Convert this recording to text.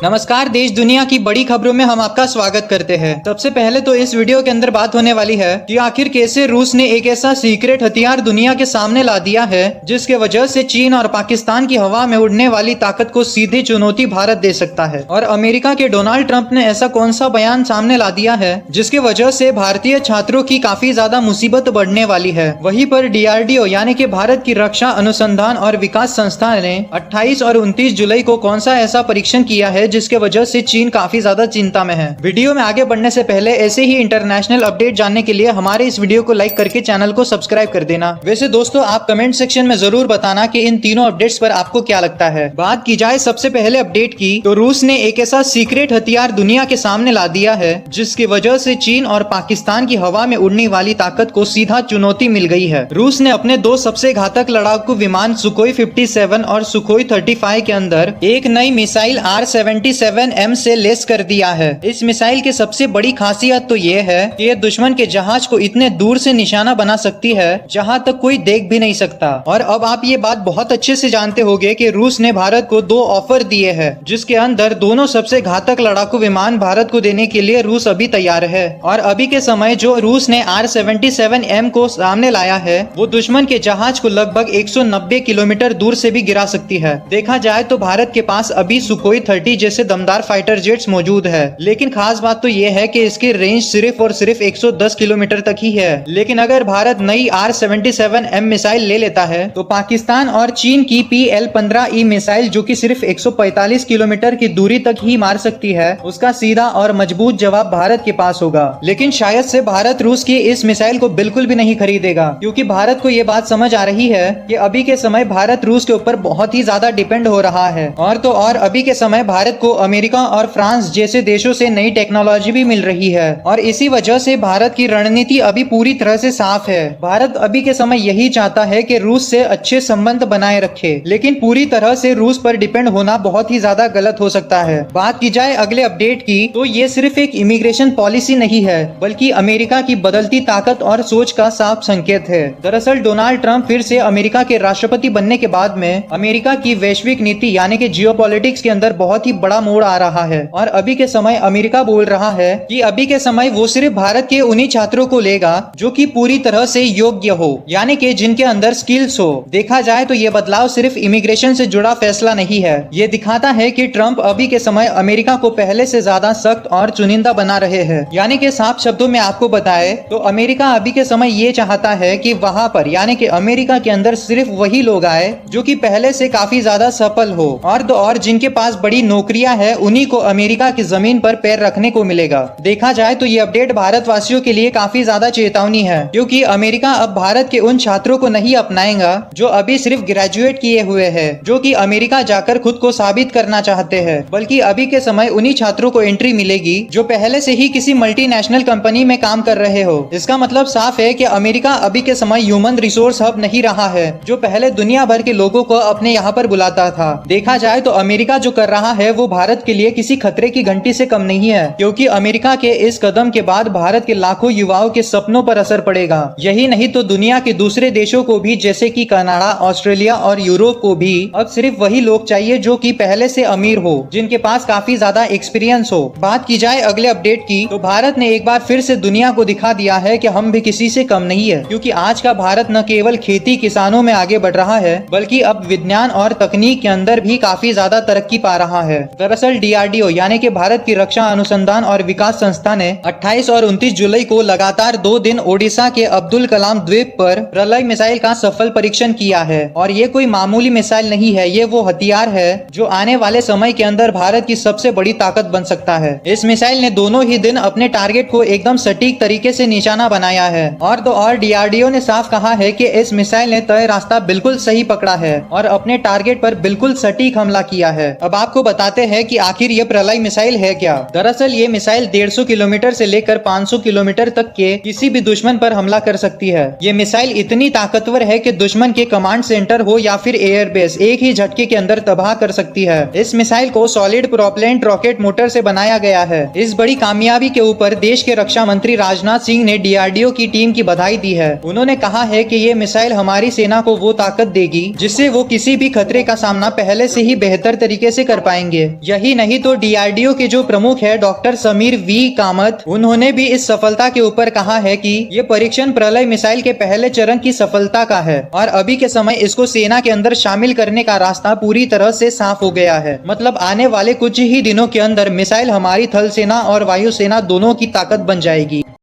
नमस्कार, देश दुनिया की बड़ी खबरों में हम आपका स्वागत करते हैं। सबसे पहले तो इस वीडियो के अंदर बात होने वाली है कि आखिर कैसे रूस ने एक ऐसा सीक्रेट हथियार दुनिया के सामने ला दिया है जिसके वजह से चीन और पाकिस्तान की हवा में उड़ने वाली ताकत को सीधी चुनौती भारत दे सकता है। और अमेरिका के डोनाल्ड ट्रंप ने ऐसा कौन सा बयान सामने ला दिया है जिसके वजह से भारतीय छात्रों की काफी ज्यादा मुसीबत बढ़ने वाली है। वहीं पर DRDO यानी कि भारत की रक्षा अनुसंधान और विकास संस्था ने 28 और 29 जुलाई को कौन सा ऐसा परीक्षण किया है जिसके वजह से चीन काफी ज्यादा चिंता में है। वीडियो में आगे बढ़ने से पहले ऐसे ही इंटरनेशनल अपडेट जानने के लिए हमारे इस वीडियो को लाइक करके चैनल को सब्सक्राइब कर देना। वैसे दोस्तों, आप कमेंट सेक्शन में जरूर बताना कि इन तीनों अपडेट्स पर आपको क्या लगता है। बात की जाए सबसे पहले अपडेट की, तो रूस ने एक ऐसा सीक्रेट हथियार दुनिया के सामने ला दिया है जिसकी वजह से चीन और पाकिस्तान की हवा में उड़ने वाली ताकत को सीधा चुनौती मिल गई है। रूस ने अपने दो सबसे घातक लड़ाकू विमान सुखोई 57 और सुखोई 35 के अंदर एक नई मिसाइल R-77M से लेस कर दिया है। इस मिसाइल की सबसे बड़ी खासियत तो ये है कि ये दुश्मन के जहाज को इतने दूर से निशाना बना सकती है जहां तक कोई देख भी नहीं सकता। और अब आप ये बात बहुत अच्छे से जानते होंगे कि रूस ने भारत को दो ऑफर दिए हैं जिसके अंदर दोनों सबसे घातक लड़ाकू विमान भारत को देने के लिए रूस अभी तैयार है। और अभी के समय जो रूस ने R-77M को सामने लाया है वो दुश्मन के जहाज को लगभग 190 किलोमीटर दूर से भी गिरा सकती है। देखा जाए तो भारत के पास अभी सुखोई 30 जैसे दमदार फाइटर जेट्स मौजूद है, लेकिन खास बात तो ये है कि इसकी रेंज सिर्फ और सिर्फ 110 किलोमीटर तक ही है। लेकिन अगर भारत नई R-77M मिसाइल ले लेता है तो पाकिस्तान और चीन की PL-15E मिसाइल जो कि सिर्फ 145 किलोमीटर की दूरी तक ही मार सकती है, उसका सीधा और मजबूत जवाब भारत के पास होगा। लेकिन शायद से भारत रूस की इस मिसाइल को बिल्कुल भी नहीं खरीदेगा, क्योंकि भारत को ये बात समझ आ रही है कि अभी के समय भारत रूस के ऊपर बहुत ही ज्यादा डिपेंड हो रहा है। और तो और अभी के समय भारत को अमेरिका और फ्रांस जैसे देशों से नई टेक्नोलॉजी भी मिल रही है और इसी वजह से भारत की रणनीति अभी पूरी तरह से साफ है। भारत अभी के समय यही चाहता है कि रूस से अच्छे संबंध बनाए रखे, लेकिन पूरी तरह से रूस पर डिपेंड होना बहुत ही ज्यादा गलत हो सकता है। बात की जाए अगले अपडेट की, तो ये सिर्फ एक इमिग्रेशन पॉलिसी नहीं है बल्कि अमेरिका की बदलती ताकत और सोच का साफ संकेत है। दरअसल डोनाल्ड ट्रंप फिर से अमेरिका के राष्ट्रपति बनने के बाद में अमेरिका की वैश्विक नीति यानी कि जियोपॉलिटिक्स के अंदर बहुत ही बड़ा मोड़ आ रहा है। और अभी के समय अमेरिका बोल रहा है कि अभी के समय वो सिर्फ भारत के उन्हीं छात्रों को लेगा जो कि पूरी तरह से योग्य हो, यानी कि जिनके अंदर स्किल्स हो। देखा जाए तो ये बदलाव सिर्फ इमिग्रेशन से जुड़ा फैसला नहीं है, ये दिखाता है कि ट्रंप अभी के समय अमेरिका को पहले से ज्यादा सख्त और चुनिंदा बना रहे हैं। यानी कि साफ शब्दों में आपको बताए तो अमेरिका अभी के समय ये चाहता है कि वहां पर यानी कि अमेरिका के अंदर सिर्फ वही लोग आए जो कि पहले से काफी ज्यादा सफल हो, और तो और जिनके पास बड़ी नौकरियां है उन्हीं को अमेरिका की जमीन पर पैर रखने को मिलेगा। देखा जाए तो ये अपडेट भारतवासियों के लिए काफी ज्यादा चेतावनी है, क्योंकि अमेरिका अब भारत के उन छात्रों को नहीं अपनाएगा जो अभी सिर्फ ग्रेजुएट किए हुए हैं, जो कि अमेरिका जाकर खुद को साबित करना चाहते हैं, बल्कि अभी के समय उन्हीं छात्रों को एंट्री मिलेगी जो पहले से ही किसी मल्टीनेशनल कंपनी में काम कर रहे हो। इसका मतलब साफ है कि अमेरिका अभी के समय ह्यूमन रिसोर्स हब नहीं रहा है जो पहले दुनिया भर के लोगों को अपने यहाँ पर बुलाता था। देखा जाए तो अमेरिका जो कर रहा है वो भारत के लिए किसी खतरे की घंटी से कम नहीं है, क्योंकि अमेरिका के इस कदम के बाद भारत के लाखों युवाओं के सपनों पर असर पड़ेगा। यही नहीं तो दुनिया के दूसरे देशों को भी, जैसे कि कनाडा, ऑस्ट्रेलिया और यूरोप को भी अब सिर्फ वही लोग चाहिए जो कि पहले से अमीर हो, जिनके पास काफी ज्यादा एक्सपीरियंस हो। बात की जाए अगले अपडेट की, तो भारत ने एक बार फिर से दुनिया को दिखा दिया है कि हम भी किसी से कम नहीं है, क्योंकि आज का भारत न केवल खेती किसानों में आगे बढ़ रहा है बल्कि अब विज्ञान और तकनीक के अंदर भी काफी ज्यादा तरक्की पा रहा है। दरअसल DRDO यानी कि भारत की रक्षा अनुसंधान और विकास संस्था ने 28 और 29 जुलाई को लगातार 2 दिन ओडिशा के अब्दुल कलाम द्वीप पर प्रलय मिसाइल का सफल परीक्षण किया है। और ये कोई मामूली मिसाइल नहीं है, ये वो हथियार है जो आने वाले समय के अंदर भारत की सबसे बड़ी ताकत बन सकता है। इस मिसाइल ने दोनों ही दिन अपने टारगेट को एकदम सटीक तरीके से निशाना बनाया है। और तो और DRDO ने साफ कहा है कि इस मिसाइल ने तय रास्ता बिल्कुल सही पकड़ा है और अपने टारगेट पर बिल्कुल सटीक हमला किया है। अब आपको बताते हैं कि आखिर ये प्रलय मिसाइल है क्या। दरअसल ये मिसाइल 150 किलोमीटर से लेकर 500 किलोमीटर तक के किसी भी दुश्मन पर हमला कर सकती है। ये मिसाइल इतनी ताकतवर है कि दुश्मन के कमांड सेंटर हो या फिर एयरबेस एक ही झटके के अंदर तबाह कर सकती है। इस मिसाइल को सॉलिड प्रोपेलेंट रॉकेट मोटर से बनाया गया है। इस बड़ी कामयाबी के ऊपर देश के रक्षा मंत्री राजनाथ सिंह ने DRDO की टीम की बधाई दी है। उन्होंने कहा है कि ये मिसाइल हमारी सेना को वो ताकत देगी जिससे वो किसी भी खतरे का सामना पहले से ही बेहतर तरीके से कर पाएंगे। यही नहीं तो DRDO के जो प्रमुख है डॉक्टर समीर वी कामत, उन्होंने भी इस सफलता के ऊपर कहा है कि ये परीक्षण प्रलय मिसाइल के पहले चरण की सफलता का है और अभी के समय इसको सेना के अंदर शामिल करने का रास्ता पूरी तरह से साफ हो गया है। मतलब आने वाले कुछ ही दिनों के अंदर मिसाइल हमारी थल सेना और वायु सेना दोनों की ताकत बन जाएगी।